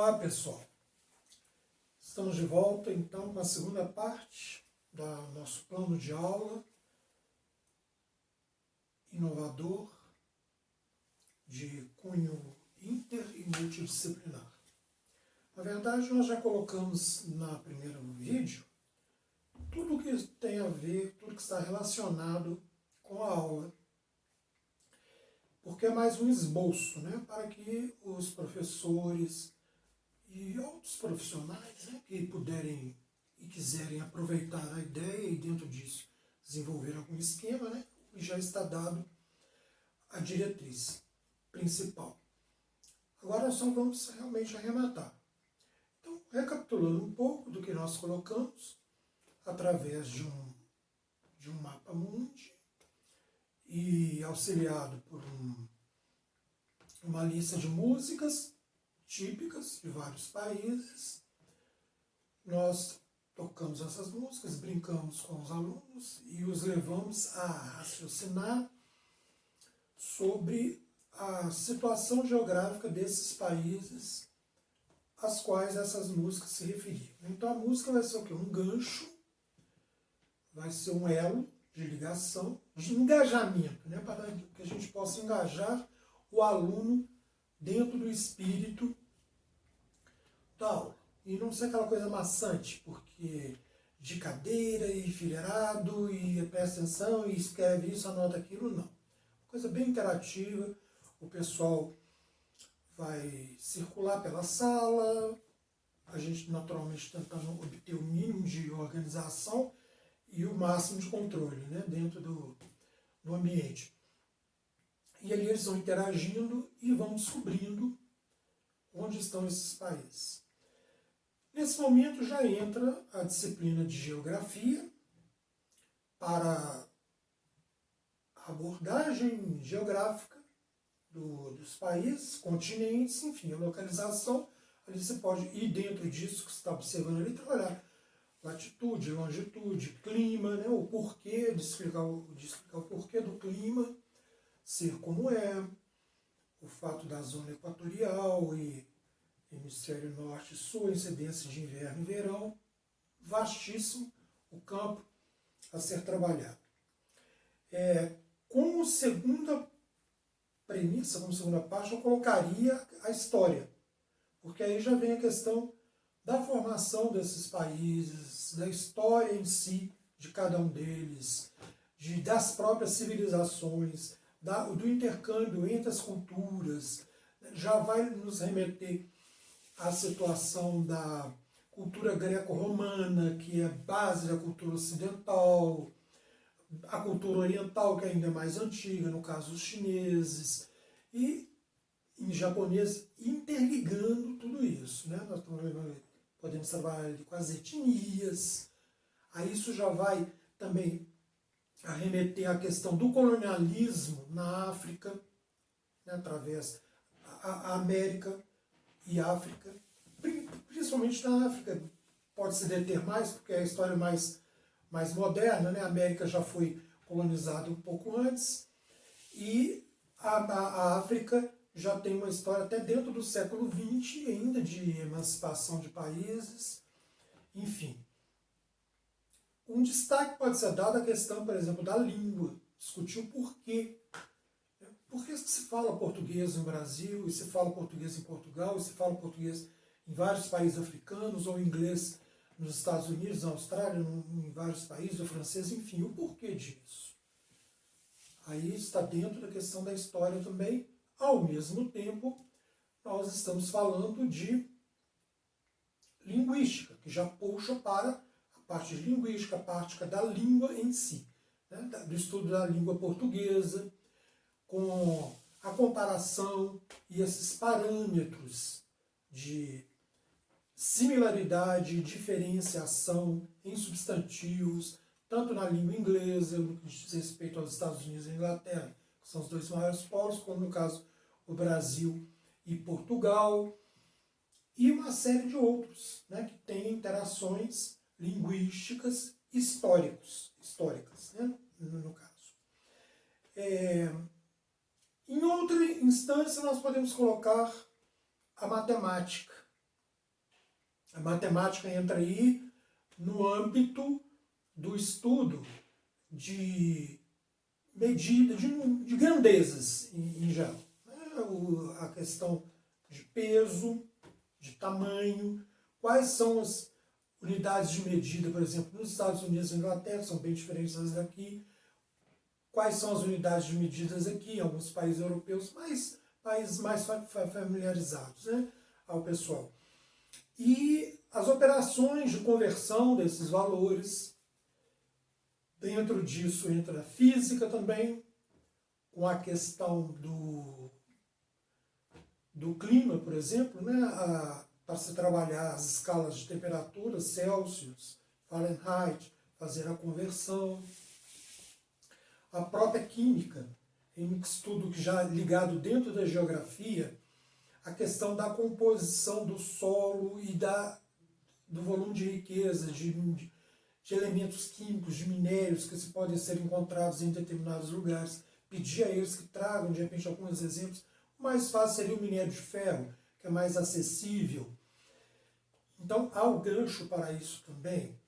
Olá, pessoal. Estamos de volta, então, com a segunda parte do nosso plano de aula inovador de cunho inter e multidisciplinar. Na verdade, nós já colocamos no primeiro vídeo tudo que tem a ver, tudo que está relacionado com a aula, porque é mais um esboço, né, para que os professores e outros profissionais, né, que puderem e quiserem aproveitar a ideia e dentro disso desenvolver algum esquema, né, e já está dado a diretriz principal. Agora nós só vamos realmente arrematar. Então, recapitulando um pouco do que nós colocamos, através de um mapa mundi e auxiliado por uma lista de músicas típicas de vários países, nós tocamos essas músicas, brincamos com os alunos e os levamos a raciocinar sobre a situação geográfica desses países às quais essas músicas se referiam. Então a música vai ser o quê? Um gancho, vai ser um elo de ligação, de engajamento, né? Para que a gente possa engajar o aluno dentro do espírito da aula. E não ser aquela coisa maçante, porque de cadeira e enfileirado, e presta atenção, e escreve isso, anota aquilo, não. Coisa bem interativa, o pessoal vai circular pela sala, a gente naturalmente tentando obter o mínimo de organização e o máximo de controle, né, dentro do ambiente. E ali eles vão interagindo e vão descobrindo onde estão esses países. Nesse momento já entra a disciplina de geografia para a abordagem geográfica dos países, continentes, enfim, a localização. Ali você pode ir dentro disso que você está observando ali, trabalhar latitude, longitude, clima, né, o porquê, de explicar o porquê do clima ser como é, o fato da zona equatorial e hemisfério norte e sul, incidência de inverno e verão, vastíssimo o campo a ser trabalhado. Como segunda premissa, como segunda parte, eu colocaria a história, porque aí já vem a questão da formação desses países, da história em si de cada um deles, das próprias civilizações, do intercâmbio entre as culturas, já vai nos remeter à situação da cultura greco-romana, que é base da cultura ocidental, a cultura oriental, que ainda é mais antiga, no caso os chineses, e em japonês interligando tudo isso, né? Nós podemos trabalhar com as etnias, aí isso já vai também arremeter à questão do colonialismo na África, né, através da América e África, principalmente na África, pode se deter mais, porque é a história mais moderna, né? A América já foi colonizada um pouco antes, e a África já tem uma história até dentro do século XX ainda de emancipação de países, enfim. Um destaque pode ser dado à questão, por exemplo, da língua, discutir o porquê. Por que se fala português no Brasil, e se fala português em Portugal, e se fala português em vários países africanos, ou inglês nos Estados Unidos, na Austrália, em vários países, ou francês, enfim, o porquê disso. Aí está dentro da questão da história também. Ao mesmo tempo, nós estamos falando de linguística, que já puxa para a parte de linguística, a parte da língua em si, né? Do estudo da língua portuguesa, com a comparação e esses parâmetros de similaridade e diferenciação em substantivos, tanto na língua inglesa, no que diz respeito aos Estados Unidos e Inglaterra, que são os dois maiores polos, como no caso o Brasil e Portugal, e uma série de outros, né, que têm interações linguísticas históricas, né, no caso. Em outra instância, nós podemos colocar a matemática, A matemática entra aí no âmbito do estudo de medida, de grandezas em geral. A questão de peso, de tamanho, quais são as unidades de medida, por exemplo, nos Estados Unidos e na Inglaterra, são bem diferentes das daqui. Quais são as unidades de medidas aqui, em alguns países europeus, países mais familiarizados, né, ao pessoal. E as operações de conversão desses valores. Dentro disso entra a física também, com a questão do clima, por exemplo, né, para se trabalhar as escalas de temperatura, Celsius, Fahrenheit, fazer a conversão. A própria química, em um estudo que já ligado dentro da geografia, a questão da composição do solo e do volume de riqueza, de elementos químicos, de minérios que podem ser encontrados em determinados lugares. Pedir a eles que tragam, de repente, alguns exemplos. O mais fácil seria o minério de ferro, que é mais acessível. Então, há o gancho para isso também.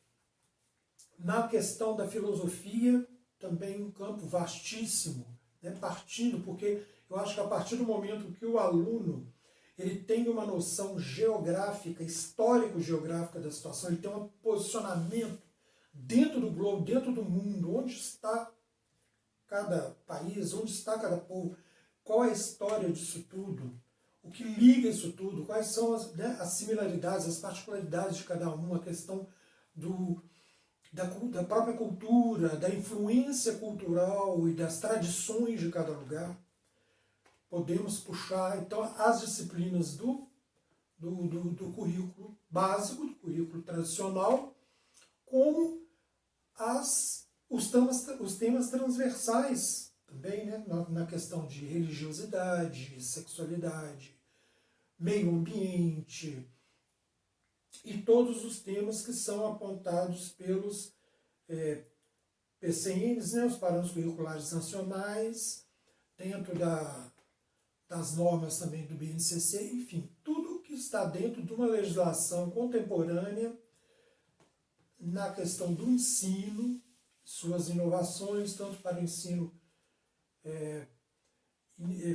Na questão da filosofia, também um campo vastíssimo, né, partindo, porque eu acho que a partir do momento que o aluno ele tem uma noção geográfica, histórico-geográfica da situação, ele tem um posicionamento dentro do globo, dentro do mundo, onde está cada país, onde está cada povo, qual é a história disso tudo, o que liga isso tudo, quais são as similaridades, as particularidades de cada um, a questão da própria cultura, da influência cultural e das tradições de cada lugar. Podemos puxar, então, as disciplinas do currículo básico, do currículo tradicional, como os temas transversais também, né, na questão de religiosidade, sexualidade, meio ambiente, e todos os temas que são apontados pelos PCNs, né, os parâmetros curriculares nacionais, dentro das normas também do BNCC, enfim, tudo que está dentro de uma legislação contemporânea na questão do ensino, suas inovações, tanto para o ensino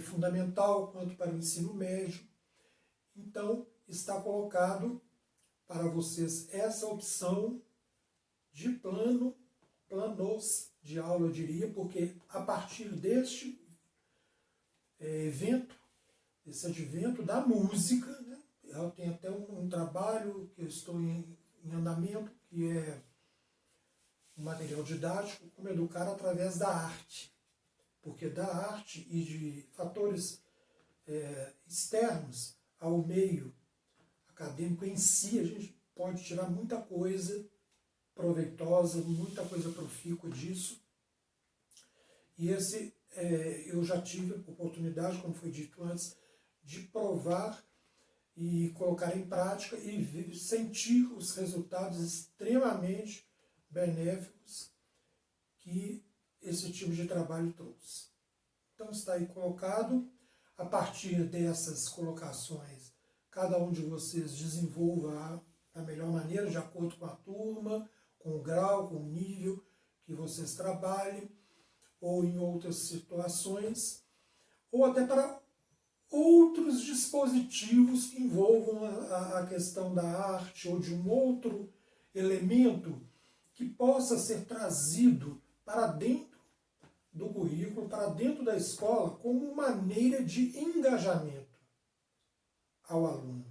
fundamental quanto para o ensino médio. Então, está colocado para vocês essa opção de planos de aula, eu diria, porque a partir deste evento, esse advento da música, né, eu tenho até um trabalho que eu estou em andamento, que é um material didático, como educar através da arte. Porque da arte e de fatores externos ao meio acadêmico em si, a gente pode tirar muita coisa proveitosa, muita coisa profícua disso. E eu já tive a oportunidade, como foi dito antes, de provar e colocar em prática e sentir os resultados extremamente benéficos que esse tipo de trabalho trouxe. Então está aí colocado. A partir dessas colocações, cada um de vocês desenvolva da melhor maneira, de acordo com a turma, com o grau, com o nível que vocês trabalhem, ou em outras situações, ou até para outros dispositivos que envolvam a questão da arte ou de um outro elemento que possa ser trazido para dentro do currículo, para dentro da escola, como maneira de engajamento ao aluno.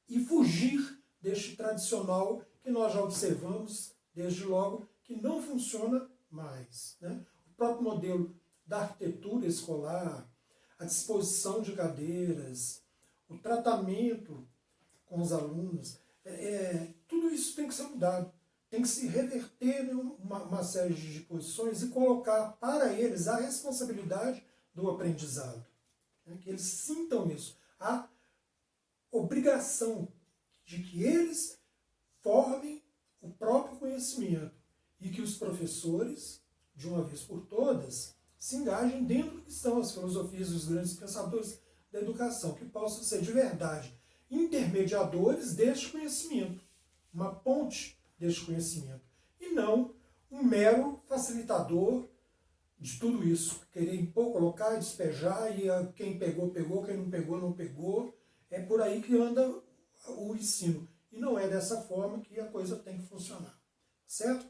E fugir deste tradicional que nós já observamos, desde logo, que não funciona mais, né? O próprio modelo da arquitetura escolar, a disposição de cadeiras, o tratamento com os alunos, tudo isso tem que ser mudado. Tem que se reverter uma série de posições e colocar para eles a responsabilidade do aprendizado. Né? Que eles sintam isso. A obrigação de que eles formem o próprio conhecimento e que os professores, de uma vez por todas, se engajem dentro do que são as filosofias dos grandes pensadores da educação, que possam ser de verdade intermediadores deste conhecimento. uma ponte deste conhecimento, e não um mero facilitador de tudo isso, querer impor, colocar, despejar, e quem pegou, pegou, quem não pegou, não pegou. É por aí que anda o ensino. E não é dessa forma que a coisa tem que funcionar. Certo?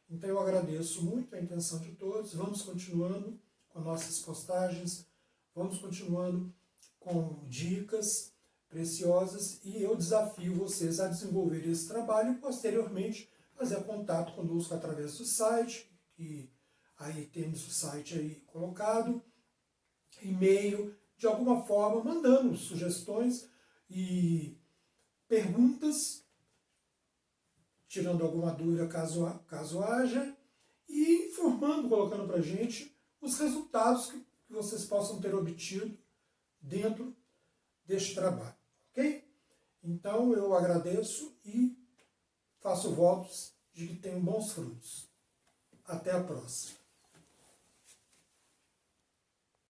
Então eu agradeço muito a intenção de todos. Vamos continuando com nossas postagens, vamos continuando com dicas preciosas, e eu desafio vocês a desenvolver esse trabalho e posteriormente fazer contato conosco através do site, que aí temos o site aí colocado, e-mail, de alguma forma, mandando sugestões e perguntas, tirando alguma dúvida caso haja, e informando, colocando para a gente os resultados que vocês possam ter obtido dentro deste trabalho. Ok? Então eu agradeço e faço votos de que tenham bons frutos. Até a próxima.